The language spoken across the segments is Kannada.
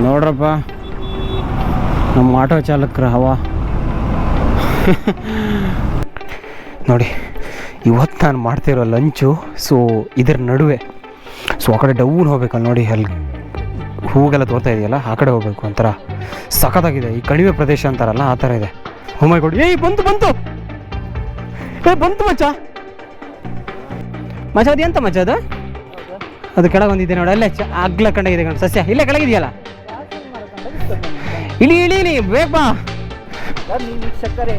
ನೋಡ್ರಪ್ಪ ನಮ್ಮ ಆಟೋ ಚಾಲಕರ ಹವಾ ನೋಡಿ. ಇವತ್ತು ನಾನು ಮಾಡ್ತಿರೋ ಲಂಚು ಸೊ ಇದರ ನಡುವೆ ಸೊ ಆ ಕಡೆ ಡೌನ್ ಹೋಗ್ಬೇಕಲ್ಲ ನೋಡಿ, ಅಲ್ಲಿ ಹೂಗೆಲ್ಲ ತೋರ್ತಾ ಇದೆಯಲ್ಲ ಆ ಕಡೆ ಹೋಗ್ಬೇಕು. ಒಂಥರ ಸಖತ್ತಾಗಿದೆ, ಈ ಕಣಿವೆ ಪ್ರದೇಶ ಅಂತಾರಲ್ಲ ಆ ಥರ ಇದೆ. ಮೈ ಗಾಡ್, ಏಯ್ ಬಂತು ಮಚ್ಚ ಅದು ಎಂತ ಮಚ್ಚ ಅದು ಕೆಳಗೆ ಬಂದಿದೆ ನೋಡಿ, ಅಲ್ಲೇ ಅಗ್ಲ ಕಂಡಾಗಿದೆ ಸಸ್ಯ ಇಲ್ಲೇ ಕೆಳಗಿದೆಯಲ್ಲ. ಇಳಿ ಬೇಗ ಬಾ. ವೀಕ್ಷಕರೇ,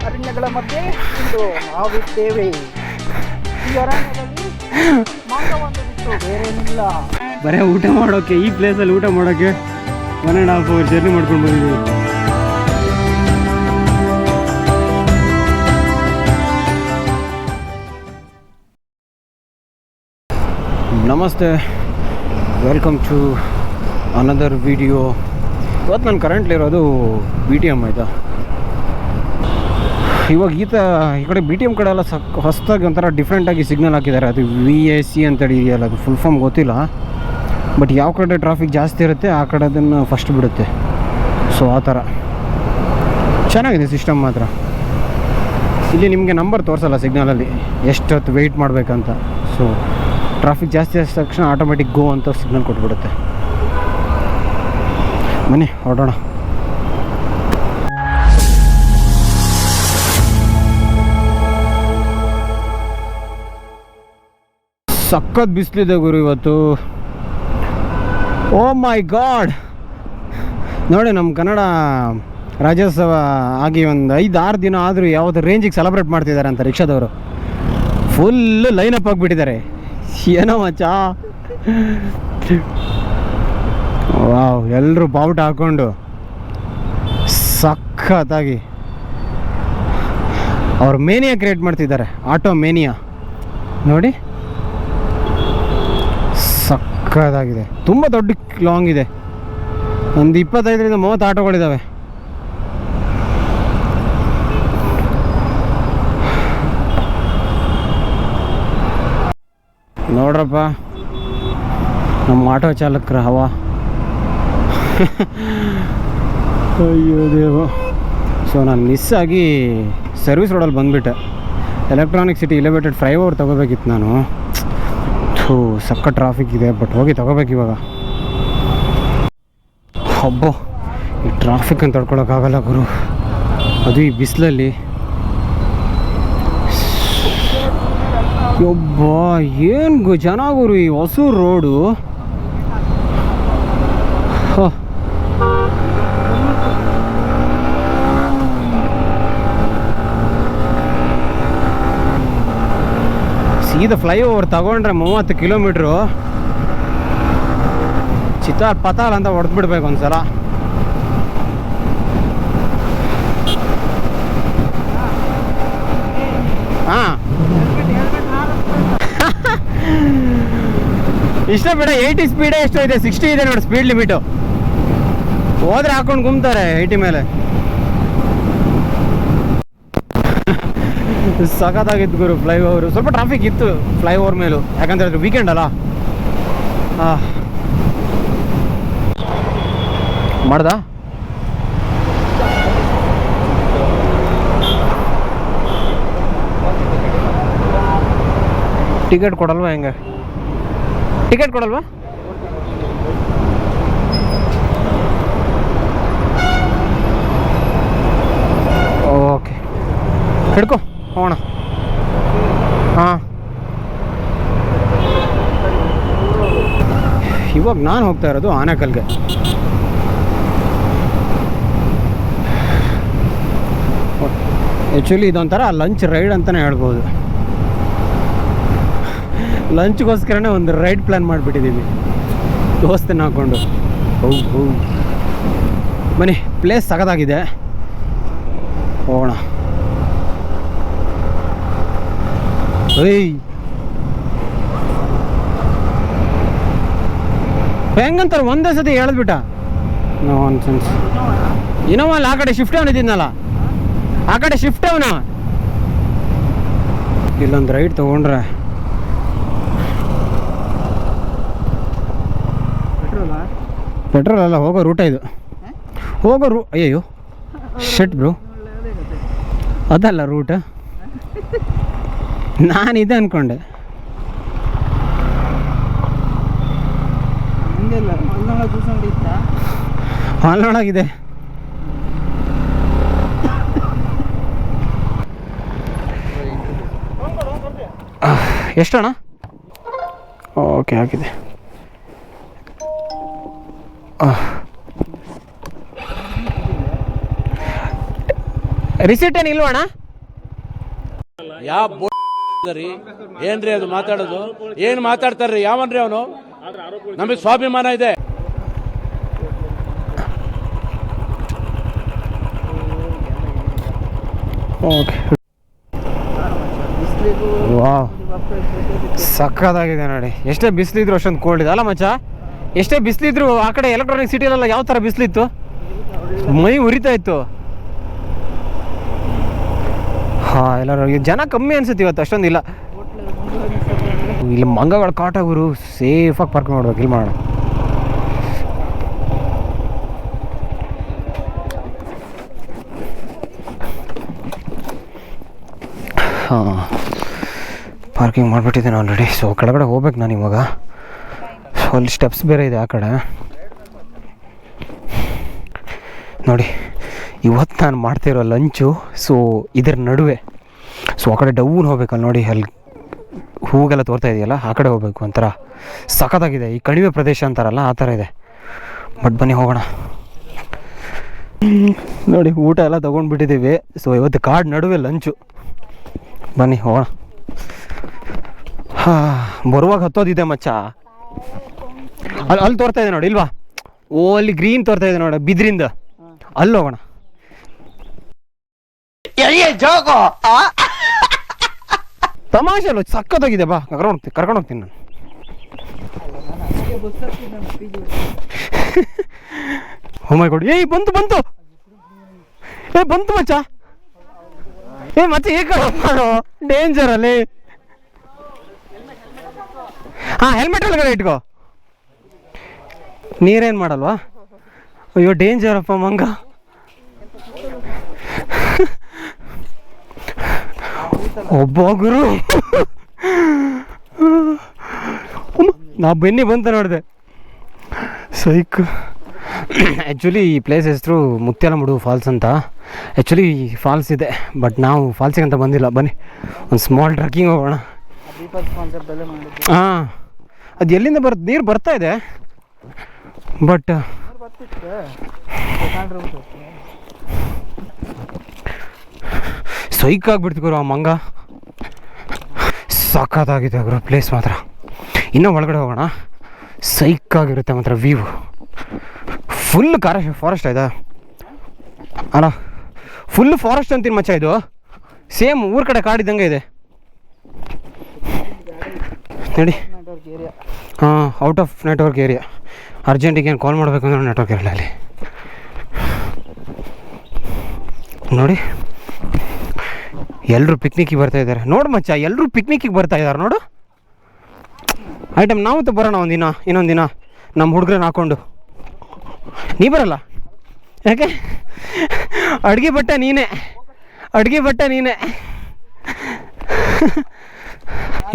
ಅರಣ್ಯಗಳ ಮಧ್ಯೆ ಇಂದು ನಾವಿದ್ದೇವೆ. ಈ ಅರಣ್ಯದಲ್ಲಿ ಮಾಂಸವನ್ನು ಬಿಟ್ಟು ಬೇರೇನಿಲ್ಲ. ಬರೀ ಊಟ ಮಾಡೋಕೆ, ಈ ಪ್ಲೇಸಲ್ಲಿ ಊಟ ಮಾಡೋಕೆ 1.5 hour ಜರ್ನಿ ಮಾಡ್ಕೊಂಡು ಬಂದಿದ್ದೀವಿ. ನಮಸ್ತೆ, ವೆಲ್ಕಮ್ ಟು ಅನದರ್ ವಿಡಿಯೋ. ಇವತ್ತು ನಾನು ಕರೆಂಟ್ಲಿರೋದು BTM ಆಯಿತಾ. ಇವಾಗ ಈ ಕಡೆ BTM ಕಡೆ ಎಲ್ಲ ಹೊಸದಾಗಿ ಒಂಥರ ಡಿಫ್ರೆಂಟಾಗಿ ಸಿಗ್ನಲ್ ಹಾಕಿದ್ದಾರೆ. ಅದು VAC ಅಂತೇಳಿ ಇದೆಯಲ್ಲ, ಅದು ಫುಲ್ ಫಾರ್ಮ್ ಗೊತ್ತಿಲ್ಲ. ಬಟ್ ಯಾವ ಕಡೆ ಟ್ರಾಫಿಕ್ ಜಾಸ್ತಿ ಇರುತ್ತೆ ಆ ಕಡೆ ಅದನ್ನು ಫಸ್ಟ್ ಬಿಡುತ್ತೆ. ಸೊ ಆ ಥರ ಚೆನ್ನಾಗಿದೆ ಸಿಸ್ಟಮ್ ಮಾತ್ರ. ಇಲ್ಲಿ ನಿಮಗೆ ನಂಬರ್ ತೋರಿಸಲ್ಲ ಸಿಗ್ನಲಲ್ಲಿ ಎಷ್ಟೊತ್ತು ವೆಯ್ಟ್ ಮಾಡಬೇಕಂತ. ಸೊ ಟ್ರಾಫಿಕ್ ಜಾಸ್ತಿ ಆದ ತಕ್ಷಣ ಆಟೋಮೆಟಿಕ್ ಗೋ ಅಂತ ಸಿಗ್ನಲ್ ಕೊಟ್ಬಿಡುತ್ತೆ. ಬನ್ನಿ ಹೊರಡೋಣ. ಸಖತ್ ಬಿಸಿಲಿದೆ ಗುರು ಇವತ್ತು. ಓ ಮೈ ಗಾಡ್, ನೋಡಿ ನಮ್ಮ ಕನ್ನಡ ರಾಜ್ಯೋತ್ಸವ ಆಗಿ ಒಂದು 5-6 ದಿನ ಆದರೂ ಯಾವುದು ರೇಂಜಿಗೆ ಸೆಲೆಬ್ರೇಟ್ ಮಾಡ್ತಿದ್ದಾರೆ ಅಂತ ರಿಕ್ಷಾದವರು ಫುಲ್ಲು ಲೈನಪ್ ಆಗಿಬಿಟ್ಟಿದ್ದಾರೆ. ಏನೋ ಮಚ್ಚ, ವಾವ್, ಎಲ್ಲರೂ ಬಾವುಟ ಹಾಕ್ಕೊಂಡು ಸಖತ್ತಾಗಿ ಅವ್ರ ಮೇನಿಯಾ ಕ್ರಿಯೇಟ್ ಮಾಡ್ತಿದ್ದಾರೆ. ಆಟೋ ಮೇನಿಯಾ ನೋಡಿ, ಸಖತ್ತಾಗಿದೆ. ತುಂಬ ದೊಡ್ಡ ಲಾಂಗ್ ಇದೆ, ಒಂದು 25-30 ಆಟೋಗಳಿದ್ದಾವೆ. ನೋಡ್ರಪ್ಪ ನಮ್ಮ ಆಟೋ ಚಾಲಕರ ಹವಾ. ಅಯ್ಯೋ ದೇವ. ಸೊ ನಾನು ಮಿಸ್ ಆಗಿ ಸರ್ವಿಸ್ ರೋಡಲ್ಲಿ ಬಂದುಬಿಟ್ಟೆ. ಎಲೆಕ್ಟ್ರಾನಿಕ್ ಸಿಟಿ ಎಲಿವೇಟೆಡ್ ಫ್ಲೈಓವರ್ ತೊಗೋಬೇಕಿತ್ತು ನಾನು. ಸಕ್ಕ ಟ್ರಾಫಿಕ್ ಇದೆ, ಬಟ್ ಹೋಗಿ ತೊಗೋಬೇಕು ಇವಾಗ. ಹಬ್ಬ, ಈ ಟ್ರಾಫಿಕ್ ಅಂತ ತಡ್ಕೊಳಕ್ಕಾಗಲ್ಲ ಗುರು, ಅದು ಈ ಬಿಸಿಲಲ್ಲಿ. ಒಬ್ಬ ಏನು ಜನ ಗುರು ಈ ಹೊಸೂರು ರೋಡು. ಸೀದಾ ಫ್ಲೈಓವರ್ ತಗೊಂಡ್ರೆ 30 ಕಿಲೋಮೀಟ್ರು ಚಿತ್ತಾಲ್ ಪತಾಲ್ ಅಂತ ಹೊಡೆದ್ಬಿಡ್ಬೇಕು ಒಂದ್ಸಲ. ಹಾಂ ಇಷ್ಟ ಬೇಡ, 80 ಸ್ಪೀಡೇ ಎಷ್ಟು ಇದೆ, 60 ಇದೆ ನೋಡಿ ಸ್ಪೀಡ್ ಲಿಮಿಟು. ಹೋದ್ರೆ ಹಾಕೊಂಡು ಗುಮ್ತಾರೆ 80 ಮೇಲೆ. ಸಖತ್ತಾಗಿತ್ತು ಗುರು ಫ್ಲೈಓವರು. ಸ್ವಲ್ಪ ಟ್ರಾಫಿಕ್ ಇತ್ತು ಫ್ಲೈಓವರ್ ಮೇಲೂ, ಯಾಕಂದ್ರೆ ವೀಕೆಂಡ್ ಅಲ್ಲ. ಮಾಡ್ದ ಟಿಕೆಟ್ ಕೊಡಲ್ವಾ? ಹೆಂಗೆ ಟಿಕೆಟ್ ಕೊಡಲ್ವಾ? ಓಕೆ, ಹಿಡ್ಕೊ ಹೋಗೋಣ. ಹಾಂ, ಇವಾಗ ನಾನು ಹೋಗ್ತಾ ಇರೋದು ಆನೇಕಲ್ಗೆ. ಆ್ಯಕ್ಚುಲಿ ಇದೊಂಥರ ಲಂಚ್ ರೈಡ್ ಅಂತಲೇ ಹೇಳ್ಬೋದು. ಲಂಚ್ಗೋಸ್ಕರನೇ ಒಂದು ರೈಡ್ ಪ್ಲ್ಯಾನ್ ಮಾಡಿಬಿಟ್ಟಿದ್ದೀವಿ ದೋಸ್ತನ್ನ ಹಾಕ್ಕೊಂಡು. ಹೌದು ಬನ್ನಿ, ಪ್ಲೇಸ್ ಸಖತ್ತಾಗಿದೆ, ಹೋಗೋಣ. ಏಯ್ ಹೆಂಗಂತಾರೆ ಒಂದೇ ಸತಿ ಹೇಳಿದ್ಬಿಟ್ಟ. ನಾನ್ ಸೆನ್ಸ್. ಇನ್ನೋವಲ್ಲ ಆ ಕಡೆ ಶಿಫ್ಟ್ ಅವನಿದ್ದೀನಲ್ಲ, ಆ ಕಡೆ ಶಿಫ್ಟ್ ಅವನ. ಇಲ್ಲೊಂದು ರೈಡ್ ತೊಗೊಂಡ್ರೆ ಪೆಟ್ರೋಲ್ ಅಲ್ಲ, ಹೋಗೋ ರೂಟ ಇದು. ಹೋಗೋ ಅಯ್ಯೋ ಶೆಟ್ ಬ್ರೋ, ಅದಲ್ಲ ರೂಟ್. ನಾನಿದೆ ಅಂದ್ಕೊಂಡೆ. ಹಾಲ್ನೊಳಗಿದೆ. ಎಷ್ಟಣ್ಣ? ಓಕೆ ಆಗಿದೆ. ರಿಸಿಟ್ ಏನು ಇಲ್ವಣ್ಣ? ಯಾವ ಏನ್ರಿ ಅದು ಮಾತಾಡೋದು? ಏನ್ ಮಾತಾಡ್ತಾರ್ರಿ? ಯಾವನ್ರಿ ಅವನು? ನಮಗೆ ಸ್ವಾಭಿಮಾನ ಇದೆ. ಓಕೆ, ವಾವ್ ಸಕ್ಕತ್ತಾಗಿದೆ ನೋಡಿ. ಎಷ್ಟೇ ಬಿಸಿಲಿದ್ರು ಅಷ್ಟೊಂದು ಕೋಲ್ಡ್ ಇದೆ ಅಲ್ಲ ಮಚ್ಚ? ಎಷ್ಟೇ ಬಿಸಿಲಿದ್ರು ಆ ಕಡೆ ಎಲೆಕ್ಟ್ರಾನಿಕ್ ಸಿಟಿಯಲ್ಲೆಲ್ಲ ಯಾವ ಥರ ಬಿಸಿಲಿತ್ತು, ಮೈ ಉರಿತಾ ಇತ್ತು. ಹಾಂ, ಎಲ್ಲರೂ ಜನ ಕಮ್ಮಿ ಅನ್ಸುತ್ತೆ ಇವತ್ತು, ಅಷ್ಟೊಂದಿಲ್ಲ. ಇಲ್ಲಿ ಮಂಗಗಳ ಕಾಟ ಗುರು, ಸೇಫಾಗಿ ಪಾರ್ಕ್ ಮಾಡ್ಬೇಕು. ಇಲ್ಲಿ ಮಾಡೋಣ. ಹಾಂ, ಪಾರ್ಕಿಂಗ್ ಮಾಡಿಬಿಟ್ಟಿದ್ದೇನೆ ಆಲ್ರೆಡಿ. ಸೊ ಕೆಳಗಡೆ ಹೋಗ್ಬೇಕು ನಾನು ಇವಾಗ. ಸೊ ಅಲ್ಲಿ ಸ್ಟೆಪ್ಸ್ ಬೇರೆ ಇದೆ ಆ ಕಡೆ ನೋಡಿ. ಇವತ್ತು ನಾನು ಮಾಡ್ತಿರೋ ಲಂಚು ಸೊ ಇದರ ನಡುವೆ. ಸೊ ಆ ಕಡೆ ಡೌನ್ ಹೋಗ್ಬೇಕಲ್ಲ ನೋಡಿ, ಅಲ್ಲಿ ಹೂಗೆಲ್ಲ ತೋರ್ತಾ ಇದೆಯಲ್ಲ, ಆ ಕಡೆ ಹೋಗ್ಬೇಕು. ಒಂಥರ ಸಖತ್ತಾಗಿದೆ. ಈ ಕಣಿವೆ ಪ್ರದೇಶ ಅಂತಾರಲ್ಲ ಆ ಥರ ಇದೆ. ಬಟ್ ಬನ್ನಿ ಹೋಗೋಣ. ನೋಡಿ ಊಟ ಎಲ್ಲ ತೊಗೊಂಡ್ಬಿಟ್ಟಿದ್ದೀವಿ. ಸೊ ಇವತ್ತು ಕಾಡು ನಡುವೆ ಲಂಚು. ಬನ್ನಿ ಹೋಗೋಣ. ಹಾಂ, ಬರುವಾಗ ಹತ್ತೋದಿದೆ ಮಚ್ಚ. ಅಲ್ಲಿ ತೋರ್ತಾ ಇದೆ ನೋಡಿ, ಇಲ್ವಾ? ಓ ಅಲ್ಲಿ ಗ್ರೀನ್ ತೋರ್ತಾ ಇದೆ ನೋಡಿ, ಬಿದ್ರಿಂದ. ಅಲ್ಲಿ ಹೋಗೋಣ. ತಮಾಷೆ ಅಲ್ಲ, ಸಕ್ಕತ್ತಾಗಿದೆ. ಬಾ, ಕರ್ಕೊಂಡು ಹೋಗ್ತೀನಿ ನಾನು. ಓ ಮೈ ಗಾಡ್, ಏಯ್ ಬಂತು ಮಚ್ಚ. ಮಚ್ಚ ಏಕ ಮಾಡು, ಡೇಂಜರ್ ಅಲ್ಲಿ. ಹಾಂ, ಹೆಲ್ಮೆಟ್ ಒಳಗಡೆ ಇಟ್ಕೋ. ನೀರೇನು ಮಾಡಲ್ವಾ? ಅಯ್ಯೋ ಡೇಂಜರಪ್ಪ ಮಂಗ. ಒಬ್ಬ ಗುರು ನಾ ಬೆನ್ನಿ ಬಂತ ನೋಡಿದೆ. ಸೈಕ್. ಆ್ಯಕ್ಚುಲಿ ಈ ಪ್ಲೇಸ್ ಹೆಸರು ಮುತ್ಯಾಲಮುಡು ಫಾಲ್ಸ್ ಅಂತ. ಆ್ಯಕ್ಚುಲಿ ಫಾಲ್ಸ್ ಇದೆ, ಬಟ್ ನಾವು ಫಾಲ್ಸಿಗೆ ಅಂತ ಬಂದಿಲ್ಲ. ಬನ್ನಿ ಒಂದು ಸ್ಮಾಲ್ ಟ್ರಕ್ಕಿಂಗ್ ಹೋಗೋಣ. ಹಾಂ, ಅದು ಎಲ್ಲಿಂದ ನೀರು ಬರ್ತಾ ಇದೆ, ಬಟ್ ಸೈಕ್ ಆಗಿಬಿಡ್ತು ಗುರು ಆ ಮಂಗ. ಸಖತ್ತಾಗಿದೆ ಗುರು ಪ್ಲೇಸ್ ಮಾತ್ರ. ಇನ್ನೂ ಒಳಗಡೆ ಹೋಗೋಣ. ಸೈಕ್ ಆಗಿರುತ್ತೆ ಮಾತ್ರ ವ್ಯೂ. ಫುಲ್ ಫಾರೆಸ್ಟ್ ಆಯ್ತಾ ಅಲ್ಲ? ಫುಲ್ ಫಾರೆಸ್ಟ್ ಅಂತೀನಿ ಮಚ್ಚ. ಇದು ಸೇಮ್ ಊರ ಕಡೆ ಕಾಡಿದ್ದಂಗೆ ಇದೆ ನೋಡಿ. ಹಾಂ, ಔಟ್ ಆಫ್ ನೆಟ್ವರ್ಕ್ ಏರಿಯಾ. ಅರ್ಜೆಂಟಿಗೆ ಏನು ಕಾಲ್ ಮಾಡಬೇಕು ಅಂದ್ರೆ ನೆಟ್ವರ್ಕ್ ಇರಲ್ಲ ಅಲ್ಲಿ ನೋಡಿ. ಎಲ್ಲರೂ ಪಿಕ್ನಿಕ್ಕಿಗೆ ಬರ್ತಾ ಇದ್ದಾರೆ ನೋಡು ಮಚ್ಚ. ಎಲ್ಲರೂ ಪಿಕ್ನಿಕ್ಕಿಗೆ ಬರ್ತಾ ಇದ್ದಾರೆ ನೋಡು. ಐಟಮ್ ನಾವು ತ ಬರೋಣ ಇನ್ನೊಂದು ದಿನ ನಮ್ಮ ಹುಡುಗ್ರನ್ನ ಹಾಕ್ಕೊಂಡು. ನೀ ಬರಲ್ಲ ಯಾಕೆ? ಅಡುಗೆ ಬಟ್ಟೆ ನೀನೇ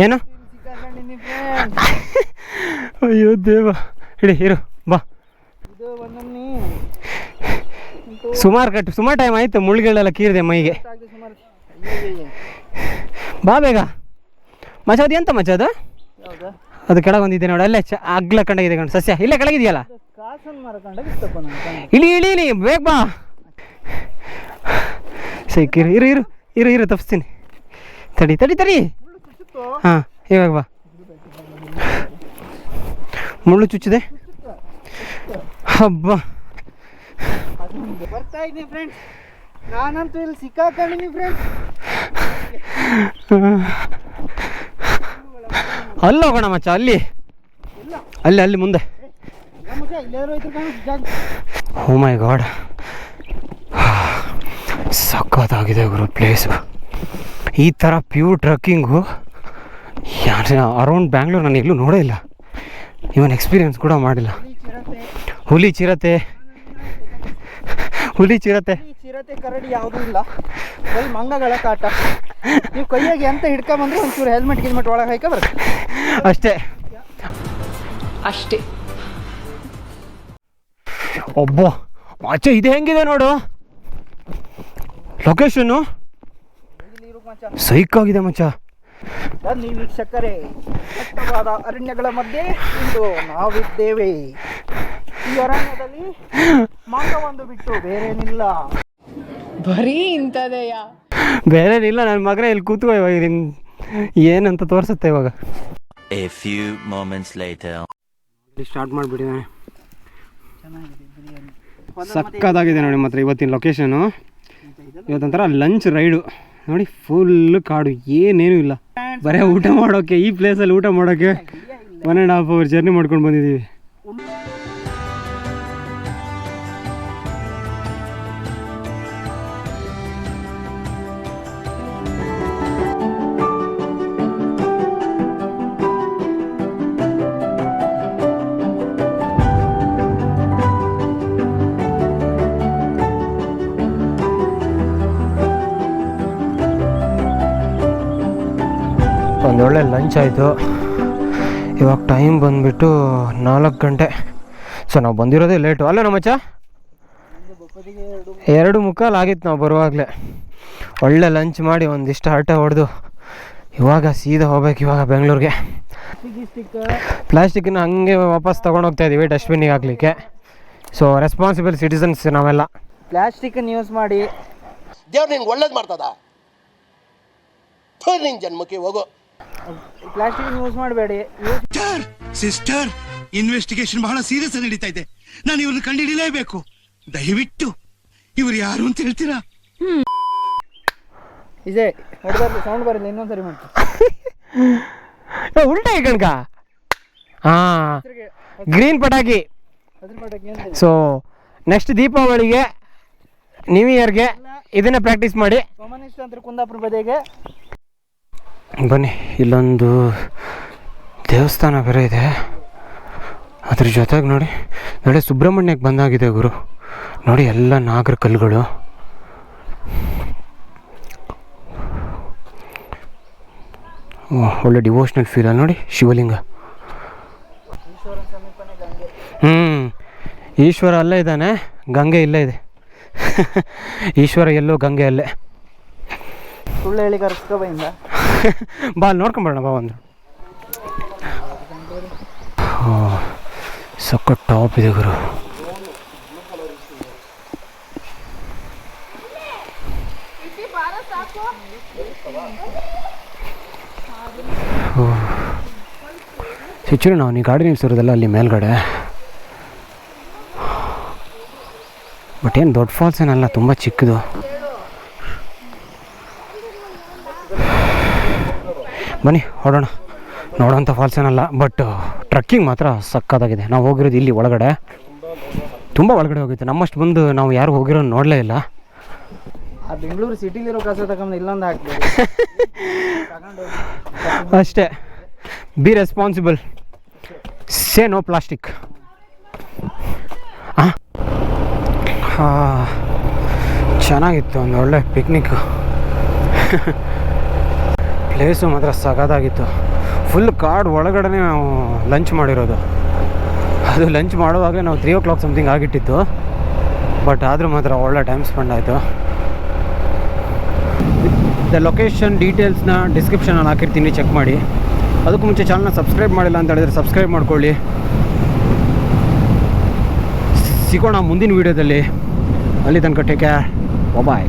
ಏನು? ಅಯ್ಯೋ ದೇವ, ಇರು ಬಾ. ಸುಮಾರು ಟೈಮ್ ಆಯಿತು. ಮುಳ್ಳುಗಳೆಲ್ಲ ಕೀರಿದೆ ಮೈಗೆ. ಬಾ ಬೇಗ ಮಚ್ಚ. ಅದು ಎಂತ ಮಚ್ಚ ಅದು? ಅದು ಕೆಳಗೊಂದಿದೆ ನೋಡಿ, ಅಲ್ಲೇ ಅಗ್ಲ ಕಂಡಾಗಿದೆ ಕಣ ಸಸ್ಯ. ಇಲ್ಲೇ ಕೆಳಗಿದೆಯಲ್ಲ, ಇಳಿ ಬೇಗ ಬಾ. ಸೈಕ್. ಇರು ತಪ್ಪಿಸ್ತೀನಿ. ತಡಿ. ಹಾಂ, ಇವಾಗ ಬಾ. ಮುಳ್ಳು ಚುಚ್ಚಿದೆ. ಹಬ್ಬ ಬರ್ತಾ ಇದ್ದೀನಿ ಫ್ರೆಂಡ್ಸ್. ನಾನಂತೂ ಇಲ್ಲಿ ಸಿಕ್ಕಾಕೊಂಡಿನಿ ಫ್ರೆಂಡ್ಸ್. ಅಲ್ಲಿ ಹೋಗೋಣ ಮಚ್ಚ. ಅಲ್ಲಿ ಮುಂದೆ. ಓ ಮೈ ಗಾಡ್, ಸಖತ್ತಾಗಿದೆ ಗುರು ಪ್ಲೇಸು. ಈ ಥರ ಪ್ಯೂರ್ ಟ್ರಕ್ಕಿಂಗು ಅರೌಂಡ್ ಬ್ಯಾಂಗ್ಳೂರ್ ನಾನು ಎಲ್ಲೂ ನೋಡೇ ಇಲ್ಲ. ಇವನ್ ಎಕ್ಸ್ಪೀರಿಯನ್ಸ್ ಕೂಡ ಮಾಡಿಲ್ಲ. ಹುಲಿ ಚಿರತೆ ಈ ಚಿರತೆ ಕರಡಿ ಯಾವುದೂ ಇಲ್ಲ, ಬರೀ ಮಂಗಗಳ ಕಾಟ. ನೀವು ಕೈಯಾಗಿ ಅಂತ ಹಿಡ್ಕೊಂಬಂದ್ರೆ ಒಂಚೂರು ಹೆಲ್ಮೆಟ್ ಒಳಗೆ ಹಾಕಿ ಬರುತ್ತೆ ಅಷ್ಟೇ. ಒಬ್ಬ ಮಚ್ಚ ಇದು ಹೆಂಗಿದೆ ನೋಡು ಲೊಕೇಶನ್ನು, ಸೈಕ್ ಆಗಿದೆ ಮಚ್ಚ. ಬನ್ನಿ ವೀಕ್ಷಕರೇ, ದಟ್ಟವಾದ ಅರಣ್ಯಗಳ ಮಧ್ಯೆ ಇಂದು ನಾವಿದ್ದೇವೆ. ಈ ಅರಣ್ಯದಲ್ಲಿ ಮಂಗವೊಂದು ಬಿಟ್ಟು ಬೇರೇನಿಲ್ಲ. ಬರೀ ಇಂಥದೆಯ ಬೇರೇನಿಲ್ಲ. ನನ್ನ ಮಗನೇ ಇಲ್ಲಿ ಕೂತ್ಕೋ, ಇವಾಗ ನಿನ್ ಏನಂತ ತೋರಿಸುತ್ತೆ ಇವಾಗ. A few moments later. ಸ್ಟಾರ್ಟ್ ಮಾಡಿಬಿಟ್ಟಿದ್ದಾನೆ. ಸಕ್ಕತ್ತಾಗಿದೆ ನೋಡಿ ಮಾತ್ರ ಇವತ್ತಿನ ಲೊಕೇಶನು. ಇವತ್ತೊಂಥರ ಲಂಚ್ ರೈಡು ನೋಡಿ, ಫುಲ್ ಕಾಡು, ಏನೇನು ಇಲ್ಲ, ಬರೀ ಊಟ ಮಾಡೋಕ್ಕೆ. ಈ ಪ್ಲೇಸಲ್ಲಿ ಊಟ ಮಾಡೋಕ್ಕೆ 1.5 hour ಜರ್ನಿ ಮಾಡ್ಕೊಂಡು ಬಂದಿದ್ದೀವಿ. ಒಂದೊಳ್ಳೆ ಲಂಚ್ ಆಯಿತು. ಇವಾಗ ಟೈಮ್ ಬಂದುಬಿಟ್ಟು 4 ಗಂಟೆ. ಸೊ ನಾವು ಬಂದಿರೋದೇ ಲೇಟು ಅಲ್ಲ ನಮ್ಮಚ್ಚ, 2:15 ಆಗಿತ್ತು ನಾವು ಬರುವಾಗಲೇ. ಒಳ್ಳೆ ಲಂಚ್ ಮಾಡಿ ಒಂದಿಷ್ಟು ಹರಟೆ ಹೊಡೆದು ಇವಾಗ ಸೀದಾ ಹೋಗ್ಬೇಕು ಇವಾಗ ಬೆಂಗಳೂರಿಗೆ. ಪ್ಲಾಸ್ಟಿಕ್ನ ಹಂಗೆ ವಾಪಸ್ ತೊಗೊಂಡೋಗ್ತಾ ಇದ್ದೀವಿ ಡಸ್ಟ್ಬಿನ್ನಿಗೆ ಹಾಕ್ಲಿಕ್ಕೆ. ಸೊ ರೆಸ್ಪಾನ್ಸಿಬಲ್ ಸಿಟಿಸನ್ಸ್ ನಾವೆಲ್ಲ. ಪ್ಲಾಸ್ಟಿಕ್ ಯೂಸ್ ಮಾಡಿ ದೇವ್ರು ನಿನ್ಗೆ ಒಳ್ಳೇದು ಮಾಡ್ತದ, ನಿನ್ ಜನ್ಮಕ್ಕೆ ಹೋಗೋ. ಪ್ಲಾಸ್ಟಿಕ್ ಯೂಸ್ ಮಾಡಬೇಡಿ. ಸಿಸ್ಟರ್, ಇನ್ವೆಸ್ಟಿಗೇಷನ್ ಬಹಳ ಸೀರಿಯಸ್ ನಡೀತಾ ಇದೆ. ನಾನು ಇವ್ರನ್ನ ಕಂಡುಹಿಡಿಯಲೇಬೇಕು. ದಯವಿಟ್ಟು ಇವ್ರು ಯಾರು ಅಂತ ಹೇಳ್ತೀರಾ? ಇದೆ ಸೌಂಡ್ ಬರಲ್ಲ, ಇನ್ನೊಂದ್ಸರಿ ಮಾಡ್ತೀನಿ. ಉಲ್ಟಾ ಕಣ್ಕ. ಹಾಂ, ಗ್ರೀನ್ ಪಟಾಕಿ. ಸೊ ನೆಕ್ಸ್ಟ್ ದೀಪಾವಳಿಗೆ, ನ್ಯೂ ಇಯರ್ಗೆ ಇದನ್ನ ಪ್ರಾಕ್ಟೀಸ್ ಮಾಡಿ. ಸೋಮನಿಷ್ಠ ಅಂತ ಕುಂದಾಪುರ ಬದಿಗೆ ಬನ್ನಿ. ಇಲ್ಲೊಂದು ದೇವಸ್ಥಾನ ಬೇರೆ ಇದೆ, ಅದ್ರ ಜೊತೆಗೆ ನೋಡಿ ನಾಳೆ ಸುಬ್ರಹ್ಮಣ್ಯಕ್ಕೆ ಬಂದಾಗಿದೆ ಗುರು. ನೋಡಿ ಎಲ್ಲ ನಾಗರ ಕಲ್ಲುಗಳು. ಒಳ್ಳೆ ಡಿವೋಷ್ನಲ್ ಫೀಲ್ ಅಲ್ಲಿ ನೋಡಿ. ಶಿವಲಿಂಗ. ಈಶ್ವರ ಅಲ್ಲೇ ಇದ್ದಾನೆ, ಗಂಗೆ ಇಲ್ಲೇ ಇದೆ. ಈಶ್ವರ ಎಲ್ಲೋ, ಗಂಗೆ ಅಲ್ಲೇ. ಸುಳ್ಳು ಹೇಳಿ ಕರ್ಸ್ಕೊಬಂದ ಬಾ ನೋಡ್ಕೊಂಬರೋಣ ಬಾ ಒಂದು. ಸಕ್ಕ ಟಾಪ್ ಇದೆ ಗುರು. ಹೆಚ್ಚು ನಾವು ನೀವು ಗಾಡಿ ನಿಲ್ಸಿರೋದಲ್ಲ ಅಲ್ಲಿ ಮೇಲ್ಗಡೆ. ಬಟ್ ಏನು ದೊಡ್ಡ ಫಾಲ್ಸ್ ಏನಲ್ಲ, ತುಂಬ ಚಿಕ್ಕದು. ಬನ್ನಿ ಹೊಡೋಣ. ನೋಡೋಂಥ ಫಾಲ್ಸ್ ಏನಲ್ಲ, ಬಟ್ ಟ್ರಕ್ಕಿಂಗ್ ಮಾತ್ರ ಸಕ್ಕತ್ತಾಗಿದೆ. ನಾವು ಹೋಗಿರೋದು ಇಲ್ಲಿ ಒಳಗಡೆ, ತುಂಬ ಒಳಗಡೆ ಹೋಗಿತ್ತು. ನಮ್ಮಷ್ಟು ಬಂದು ನಾವು ಯಾರು ಹೋಗಿರೋದು ನೋಡಲೇ ಇಲ್ಲ. ಆ ಬೆಂಗಳೂರು ಸಿಟಿಲಿರೋ ಕಸ ತಗೊಂಡು ಇಲ್ಲೊಂದು ಹಾಕ್ಬೋದು ಅಷ್ಟೇ. Be responsible, say no plastic. ಚೆನ್ನಾಗಿತ್ತು, ಒಂದು ಒಳ್ಳೆ ಪಿಕ್ನಿಕ್. ಪ್ಲೇಸು ಮಾತ್ರ ಸಗದಾಗಿತ್ತು. ಫುಲ್ ಕಾಡು ಒಳಗಡೆ ನಾವು ಲಂಚ್ ಮಾಡಿರೋದು. ಅದು ಲಂಚ್ ಮಾಡುವಾಗ ನಾವು 3 o'clock ಸಮಥಿಂಗ್ ಆಗಿಟ್ಟಿತ್ತು. ಬಟ್ ಆದರೂ ಮಾತ್ರ ಒಳ್ಳೆ ಟೈಮ್ ಸ್ಪೆಂಡ್ ಆಯಿತು. ದ ಲೊಕೇಶನ್ ಡೀಟೇಲ್ಸ್ನ ಡಿಸ್ಕ್ರಿಪ್ಷನಲ್ಲಿ ಹಾಕಿರ್ತೀನಿ, ಚೆಕ್ ಮಾಡಿ. ಅದಕ್ಕೂ ಮುಂಚೆ ಚಾನಲ್ನ ಸಬ್ಸ್ಕ್ರೈಬ್ ಮಾಡಿಲ್ಲ ಅಂತ ಹೇಳಿದ್ರೆ ಸಬ್ಸ್ಕ್ರೈಬ್ ಮಾಡ್ಕೊಳ್ಳಿ. ಸಿಗೋಣ ಮುಂದಿನ ವೀಡಿಯೋದಲ್ಲಿ. ಅಲ್ಲಿ ತನಕ ಟೇಕ್ ಕೇರ್, ಬಾಯ್.